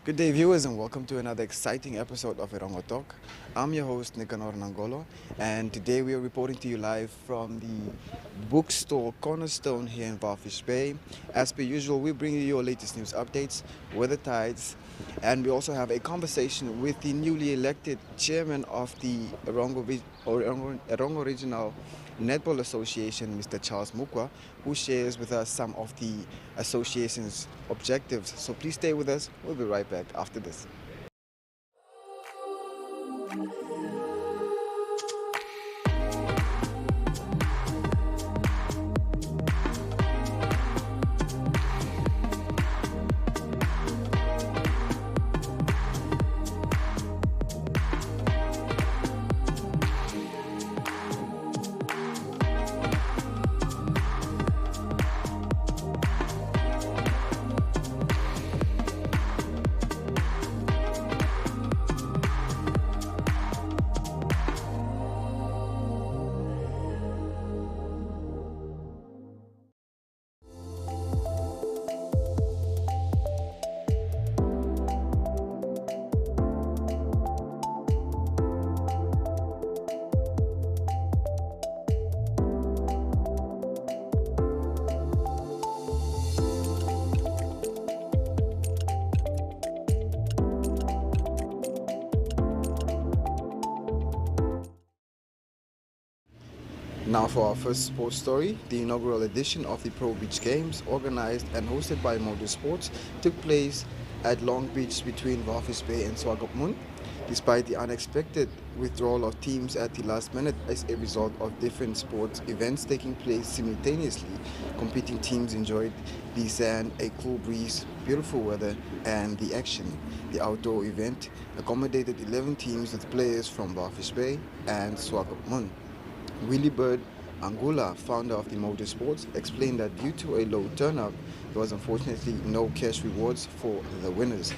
Good day, viewers, and welcome to another exciting episode of Erongo Talk. I'm your host, Nicanor Nangolo, and today we are reporting to you live from the bookstore Cornerstone here in Walvis Bay. As per usual, we bring you your latest news updates, weather tides, and we also have a conversation with the newly elected chairman of the Erongo Regional Netball Association, Mr. Charles Muukua, who shares with us some of the association's objectives. So please stay with us. We'll be right back after this. Now for our first sports story, the inaugural edition of the Pro Beach Games, organized and hosted by Motorsports, took place at Long Beach between Walvis Bay and Swakopmund. Despite the unexpected withdrawal of teams at the last minute as a result of different sports events taking place simultaneously, competing teams enjoyed the sand, a cool breeze, beautiful weather, and the action. The outdoor event accommodated 11 teams with players from Walvis Bay and Swakopmund. Willie Bird Angula, founder of the Motorsports, explained that due to a low turnout, there was unfortunately no cash rewards for the winners.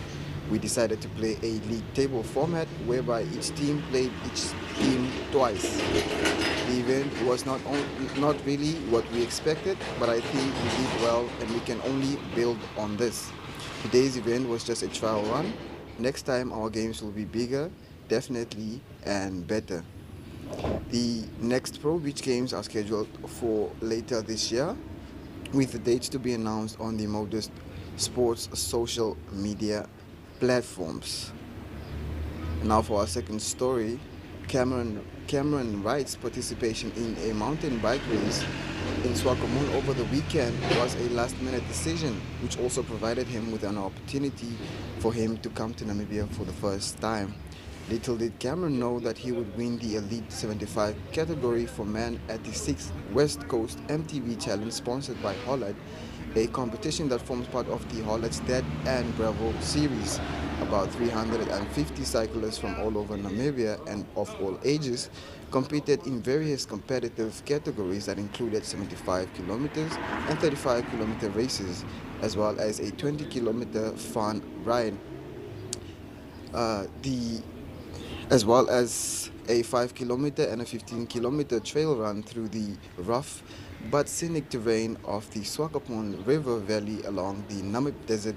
We decided to play a league table format whereby each team played each team twice. The event was not really what we expected, but I think we did well and we can only build on this. Today's event was just a trial run. Next time our games will be bigger, definitely, and better. The next Pro Beach Games are scheduled for later this year, with the dates to be announced on the Motorsports social media platforms. Now for our second story, Cameron Wright's participation in a mountain bike race in Swakopmund over the weekend was a last-minute decision, which also provided him with an opportunity for him to come to Namibia for the first time. Little did Cameron know that he would win the Elite 75 category for men at the 6th West Coast MTV Challenge sponsored by Hollad, a competition that forms part of the Hollad's Dead and Bravo series. About 350 cyclists from all over Namibia and of all ages competed in various competitive categories that included 75 kilometers and 35 kilometer races, as well as a 20 kilometer fun ride. As well as a 5 kilometer and a 15 kilometer trail run through the rough but scenic terrain of the Swakopmund River Valley along the Namib Desert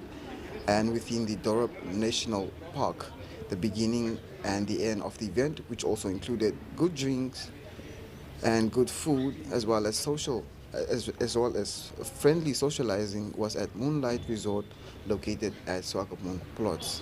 and within the Dorop National Park. The beginning and the end of the event, which also included good drinks and good food, as well as friendly socializing, was at Moonlight Resort located at Swakopmund Plots.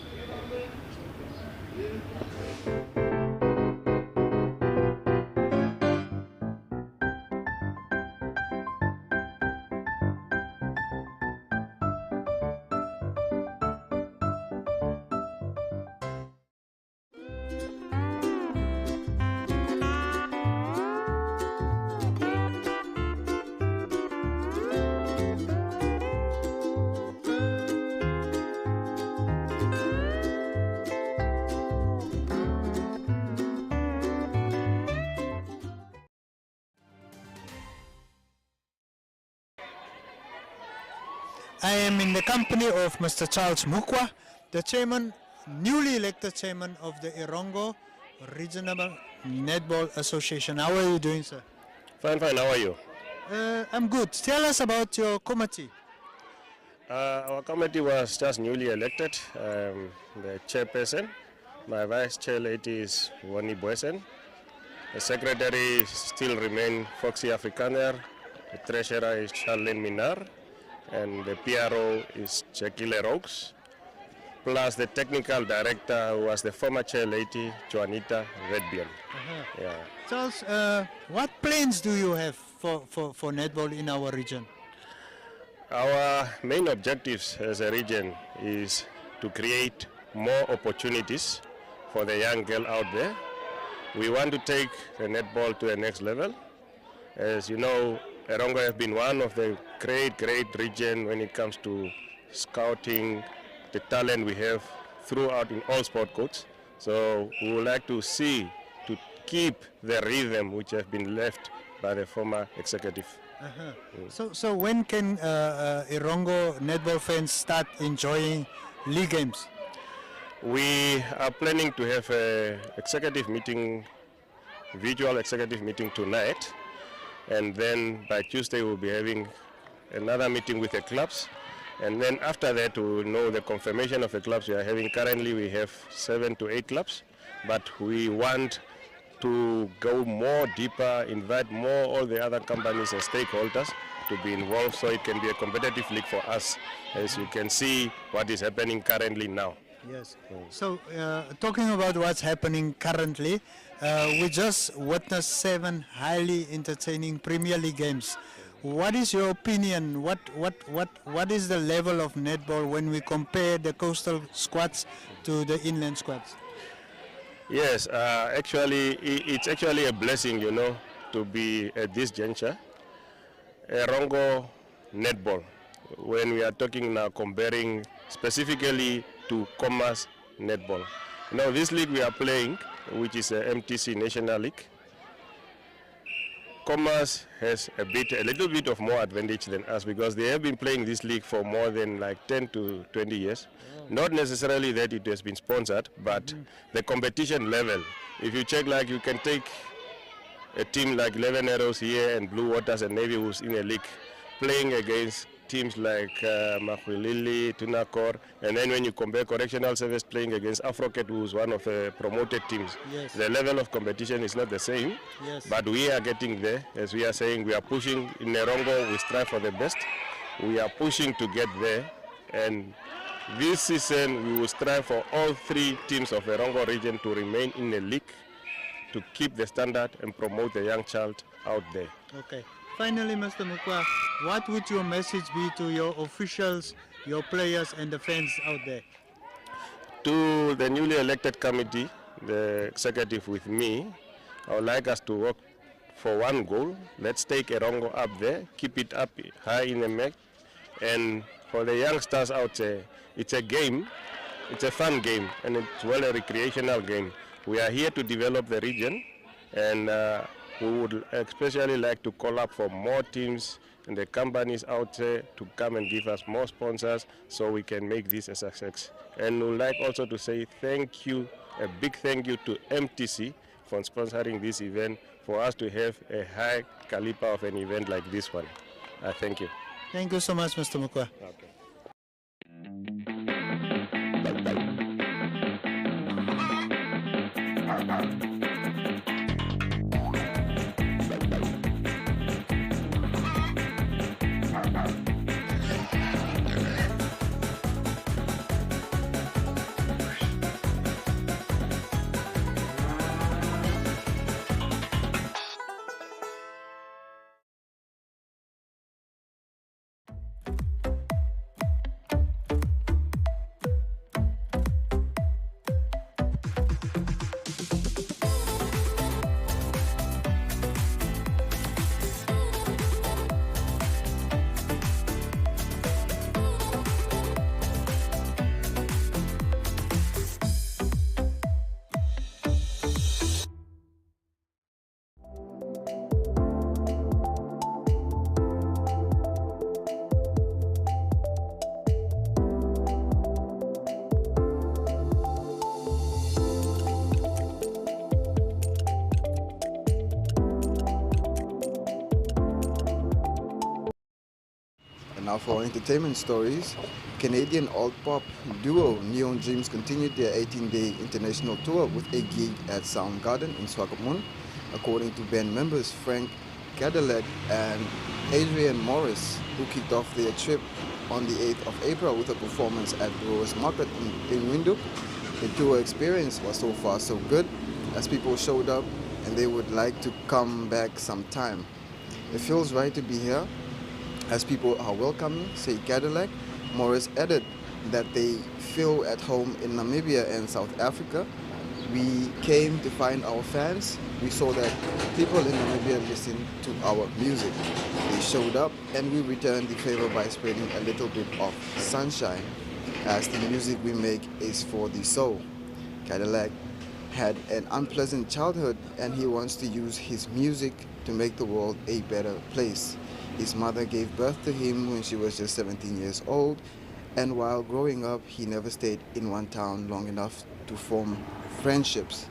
I am in the company of Mr. Charles Muukua, the chairman, newly elected chairman of the Erongo Regional Netball Association. How are you doing, sir? Fine, how are you? I'm good. Tell us about your committee. Our committee was just newly elected. The chairperson, my vice chair lady is Wani Boesen. The secretary still remain Foxy Afrikaner. The treasurer is Charmain Minar. And the PRO is Jackie Leroux. Plus the technical director, who was the former chair lady, Joanita Redbian. Yeah. Charles, what plans do you have for netball in our region? Our main objectives as a region is to create more opportunities for the young girl out there. We want to take the netball to the next level. As you know, Erongo has been one of the great region when it comes to scouting the talent we have throughout in all sport codes. So we would like to keep the rhythm which has been left by the former executive. So when can Erongo netball fans start enjoying league games? We are planning to have a visual executive meeting tonight, and then by Tuesday we'll be having another meeting with the clubs, and then after that we will know the confirmation of the clubs we are having. Currently we have 7 to 8 clubs, but we want to go more deeper, invite more all the other companies and stakeholders to be involved, so it can be a competitive league for us, as you can see what is happening currently now. Yes. So talking about what's happening currently, we just witnessed 7 highly entertaining Premier League games. What is your opinion? What is the level of netball when we compare the coastal squads to the inland squads? Yes, it's actually a blessing, to be at this juncture. Erongo netball, when we are talking now comparing specifically to Commerce netball. Now this league we are playing, which is a MTC National League, Commerce has a little bit of more advantage than us because they have been playing this league for more than like 10 to 20 years. Not necessarily that it has been sponsored, but the competition level. If you check, like you can take a team like 11 Arrows here and Blue Waters and Navy who's in a league playing against teams like Mahuilili, Tunakor, and then when you compare Correctional Service playing against Afrocat, who's one of the promoted teams, yes, the level of competition is not the same, yes, but we are getting there. As we are saying, we are pushing in Erongo, we strive for the best. We are pushing to get there, and this season we will strive for all 3 teams of Erongo region to remain in the league, to keep the standard and promote the young child out there. Okay. Finally, Mr. Muukua, what would your message be to your officials, your players and the fans out there? To the newly elected committee, the executive with me, I would like us to work for one goal. Let's take Erongo up there, keep it up high in the map, and for the youngsters out there, it's a game, it's a fun game, and it's a recreational game. We are here to develop the region, and we would especially like to call up for more teams and the companies out there to come and give us more sponsors so we can make this a success. And we would like also to say thank you, a big thank you to MTC for sponsoring this event, for us to have a high caliber of an event like this one. Thank you. Thank you so much, Mr. Muukua. Okay. Now for entertainment stories, Canadian alt-pop duo Neon Dreams continued their 18-day international tour with a gig at Soundgarden in Swakopmund. According to band members Frank Cadillac and Adrian Morris, who kicked off their trip on the 8th of April with a performance at Brewers Market in Windhoek. The tour experience was so far so good, as people showed up and they would like to come back sometime. It feels right to be here, as people are welcoming, say Cadillac. Morris added that they feel at home in Namibia and South Africa. We came to find our fans. We saw that people in Namibia listen to our music. They showed up and we returned the favor by spreading a little bit of sunshine, as the music we make is for the soul. Cadillac had an unpleasant childhood and he wants to use his music to make the world a better place. His mother gave birth to him when she was just 17 years old, and while growing up, he never stayed in one town long enough to form friendships.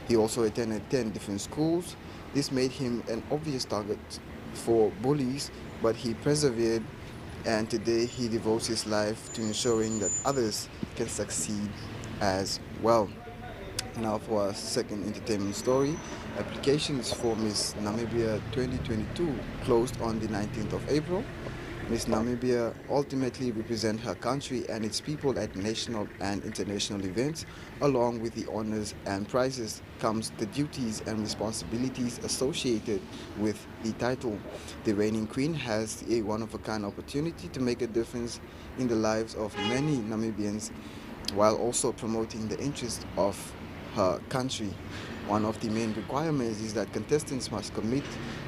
He also attended 10 different schools. This made him an obvious target for bullies, but he persevered, and today he devotes his life to ensuring that others can succeed as well. Now for our second entertainment story, applications for Miss Namibia 2022 closed on the 19th of April. Miss Namibia ultimately represents her country and its people at national and international events. Along with the honors and prizes comes the duties and responsibilities associated with the title. The reigning queen has a one-of-a-kind opportunity to make a difference in the lives of many Namibians, while also promoting the interests of her country. One of the main requirements is that contestants must commit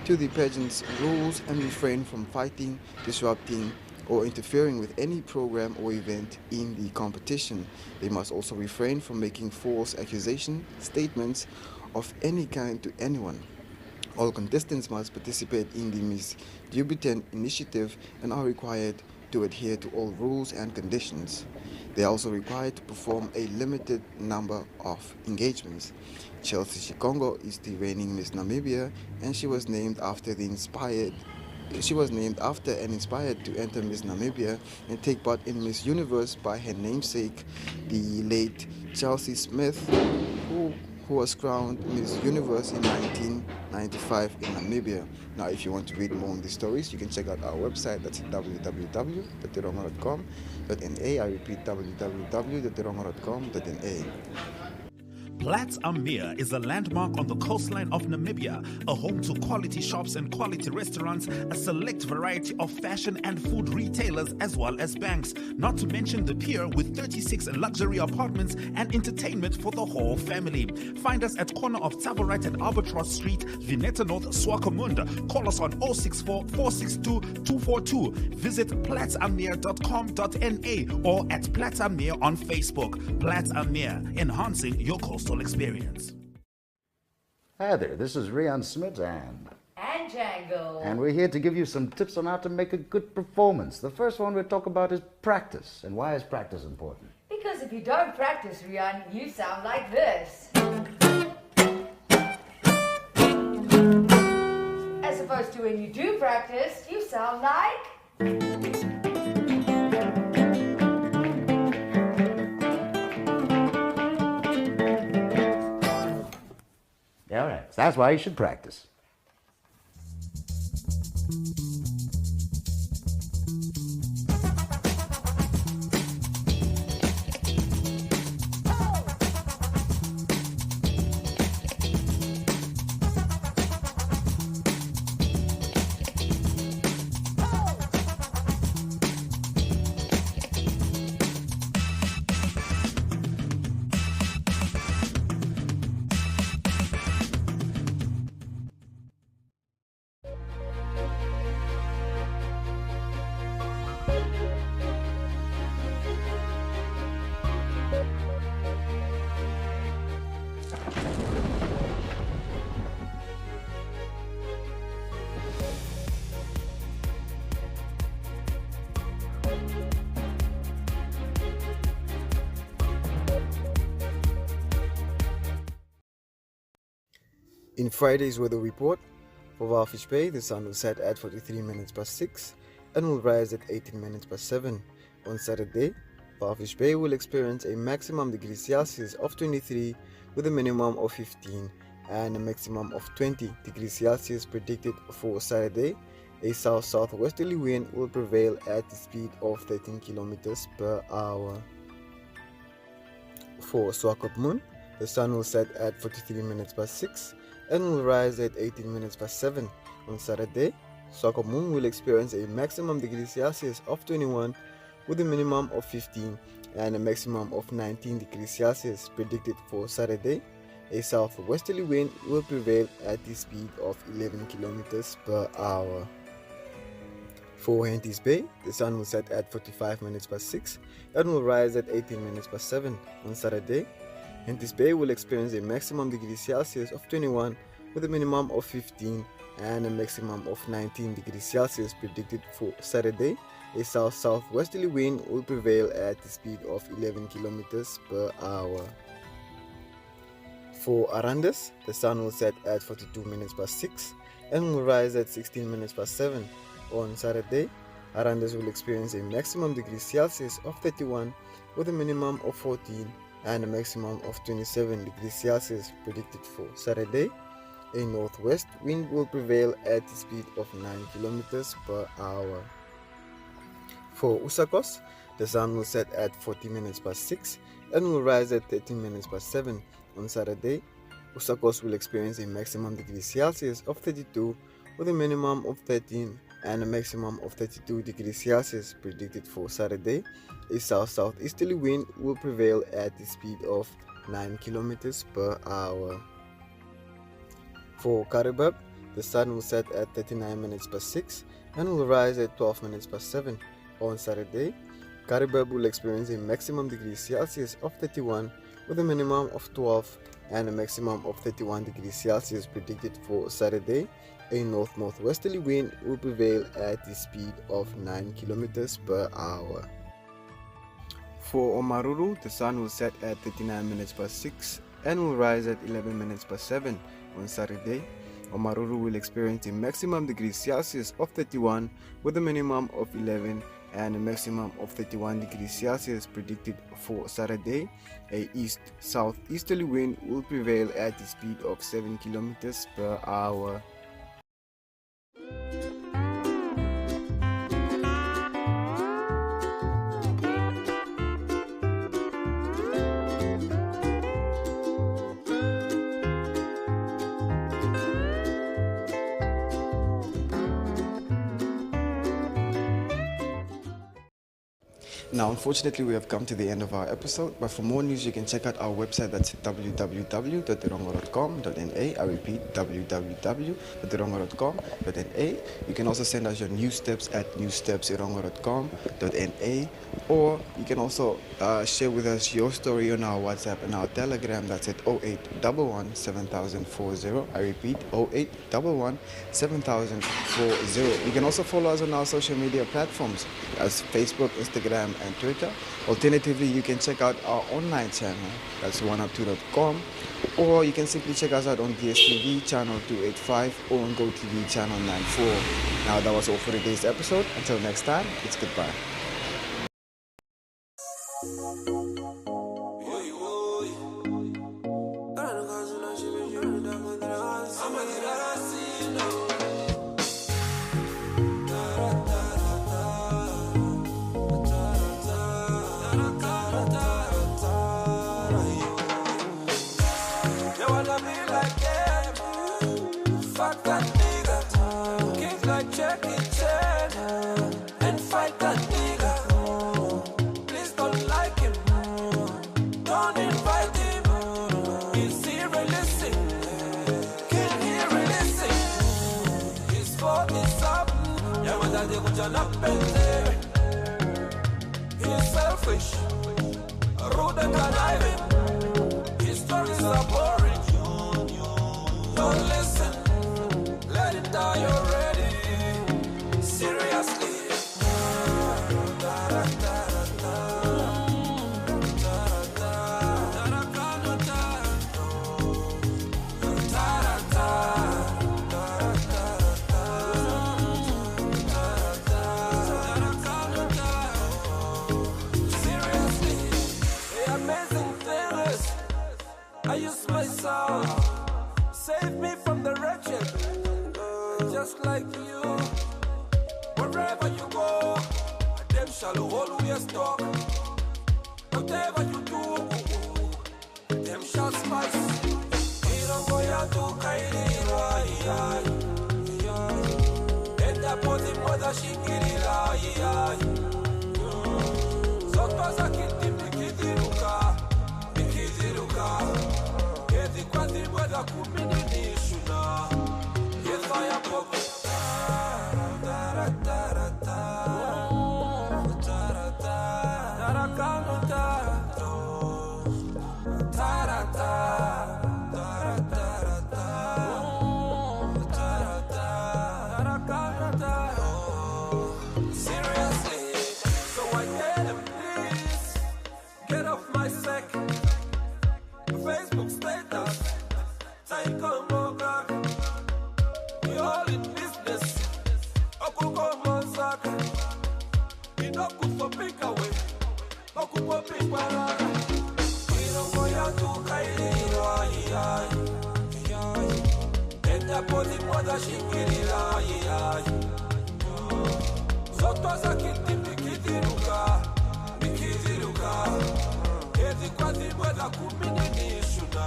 to the pageant's rules and refrain from fighting, disrupting, or interfering with any program or event in the competition. They must also refrain from making false accusation statements of any kind to anyone. All contestants must participate in the Miss Debutant initiative and are required to adhere to all rules and conditions. They are also required to perform a limited number of engagements. Chelsea Chikongo is the reigning Miss Namibia, and she was named after and inspired to enter Miss Namibia and take part in Miss Universe by her namesake, the late Chelsea Smith, who was crowned Miss Universe in 1995 in Namibia. Now, if you want to read more on these stories, you can check out our website. That's www.erongo.com.na. I repeat, www.erongo.com.na. Plats Amir is a landmark on the coastline of Namibia, a home to quality shops and quality restaurants, a select variety of fashion and food retailers, as well as banks, not to mention the pier with 36 luxury apartments and entertainment for the whole family. Find us at corner of Tavarit and Albatross Street, Vineta North, Swakopmund. Call us on 064 462 242. Visit platsamir.com.na or at Platsamir on Facebook. Platsamir, enhancing your coastal experience. Hi there, this is Rian Smith and Django. we're here to give you some tips on how to make a good performance. The first one we'll talk about is practice. And why is practice important? Because if you don't practice, Rian, you sound like this. As opposed to when you do practice, you sound like... All right, so that's why you should practice. In Friday's weather report, for Walvis Bay, the sun was set at 43 minutes past 6. and will rise at 18 minutes past 7. On Saturday, Walvis Bay will experience a maximum degree Celsius of 23 with a minimum of 15 and a maximum of 20 degrees Celsius predicted for Saturday. A south-southwesterly wind will prevail at the speed of 13 kilometers per hour. For Swakop Moon, the sun will set at 43 minutes past 6 and will rise at 18 minutes past 7. On Saturday, Swakop Moon will experience a maximum degree Celsius of 21 with a minimum of 15 and a maximum of 19 degrees Celsius predicted for Saturday. A southwesterly wind will prevail at the speed of 11 kilometers per hour. For Henties Bay, the sun will set at 45 minutes past 6 and will rise at 18 minutes past 7. On Saturday, Henties Bay will experience a maximum degree Celsius of 21 with a minimum of 15 and a maximum of 19 degrees Celsius predicted for Saturday. A south-southwesterly wind will prevail at the speed of 11 kilometers per hour. For Arandas, the sun will set at 42 minutes past 6 and will rise at 16 minutes past 7. On Saturday, Arandas will experience a maximum degree Celsius of 31 with a minimum of 14 and a maximum of 27 degrees Celsius predicted for Saturday. A northwest wind will prevail at the speed of 9 kilometers per hour. For Usakos, the sun will set at 40 minutes past 6 and will rise at 13 minutes past 7. On Saturday, Usakos will experience a maximum degree Celsius of 32 with a minimum of 13 and a maximum of 32 degrees Celsius predicted for Saturday. A south-southeasterly wind will prevail at the speed of 9 kilometers per hour. For Karibab, the sun will set at 39 minutes past 6 and will rise at 12 minutes past 7. On Saturday, Karibab will experience a maximum degree Celsius of 31 with a minimum of 12 and a maximum of 31 degrees Celsius predicted for Saturday. A north-northwesterly wind will prevail at the speed of 9 kilometers per hour. For Omaruru, the sun will set at 39 minutes past 6 and will rise at 11 minutes past 7. On Saturday, Omaruru will experience a maximum degree Celsius of 31 with a minimum of 11 and a maximum of 31 degrees Celsius predicted for Saturday. A east-southeasterly wind will prevail at the speed of 7 kilometers per hour. Now, unfortunately, we have come to the end of our episode, but for more news, you can check out our website. That's www.erongo.com.na. I repeat, www.erongo.com.na. You can also send us your news tips at newstepserongo.com.na, or you can also share with us your story on our WhatsApp and our Telegram. That's at 0811 7040. I repeat, 0811 7040. You can also follow us on our social media platforms as Facebook, Instagram, and Twitter. Alternatively, you can check out our online channel, that's oneup2.com, or you can simply check us out on DStv channel 285 or on GOtv channel 94. Now, that was all for today's episode. Until next time, it's goodbye. He's selfish, rude and conniving. His stories are boring. Don't listen, let it die already. Seriously. save me from the wretched. Just like you, wherever you go, them shall always talk. Whatever you do, them shall spice. Erongo ya tu kairira, enda poti moda shingirira, soto zakiti mikidiruka, edi kwati moda kumini nishuna, yesa ya poku. Seriously, so I tell them please get off my sack. Facebook status, take on more back. We all in business. Okuko Monsaka. You know good for big away. Okuko big balaga. Erongo ya tu kairira. Enda poti moda shingirira. Soto zakiti mikidiruka. Edi kwati moda kumini nishuna.